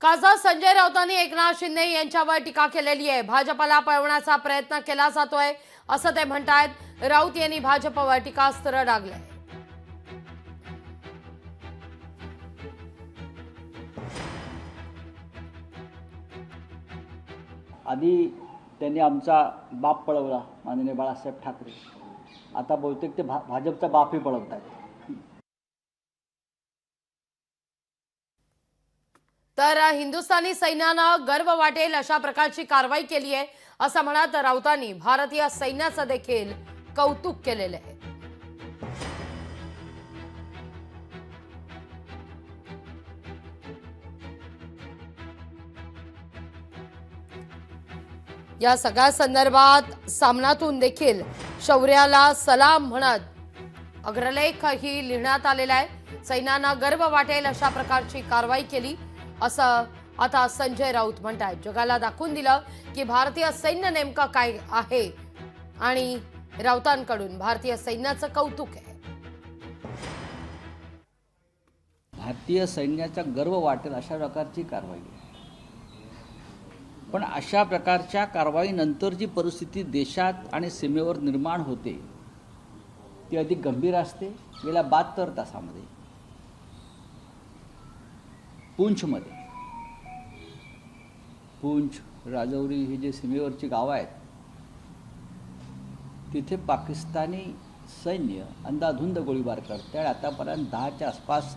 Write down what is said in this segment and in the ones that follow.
खासदार संजय राऊतांनी एकनाथ शिंदे यांच्यावर टीका केलेली आहे। भाजपला पळवण्याचा प्रयत्न केला जातोय असं ते म्हणतात। राऊत यांनी भाजपवर टीकास्त्र डागलंय। आधी त्यांनी आमचा बाप पळवला माननीय बाळासाहेब ठाकरे, आता बहुतेक ते भाजपचा बापही पळवतात। तर हिंदुस्थानी सैन्यानं गर्व वाटेल अशा प्रकारची कारवाई केली आहे असं म्हणत राऊतांनी भारतीय सैन्याचं देखील कौतुक केलेलं आहे। या सगळ्या संदर्भात सामनातून देखील शौर्याला सलाम म्हणत अग्रलेखही लिहिण्यात आलेला आहे। सैन्यानं गर्व वाटेल अशा प्रकारची कारवाई केली असं आता संजय राऊत म्हणतात। जगाला दाखवून दिलं की भारतीय सैन्य नेमकं काय आहे आणि राऊतांकडून भारतीय सैन्याचं कौतुक आहे। भारतीय सैन्याचा गर्व वाटेल अशा प्रकारची कारवाई आहे, पण अशा प्रकारच्या कारवाईनंतर जी परिस्थिती देशात आणि सीमेवर निर्माण होते ती अधिक गंभीर असते। गेल्या 72 तासामध्ये पूंछ, राजौरी ही जे सीमेवरची गावं आहेत तिथे पाकिस्तानी सैन्य अंधाधुंद गोळीबार करते आणि आतापर्यंत 10च्या आसपास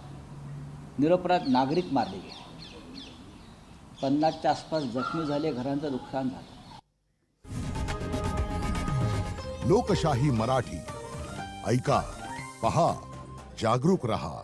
निरपराध नागरिक मारले गेले, 50च्या आसपास जखमी झाले, घरांचं नुकसान झालं। लोकशाही मराठी ऐका, पहा, जागरूक रहा।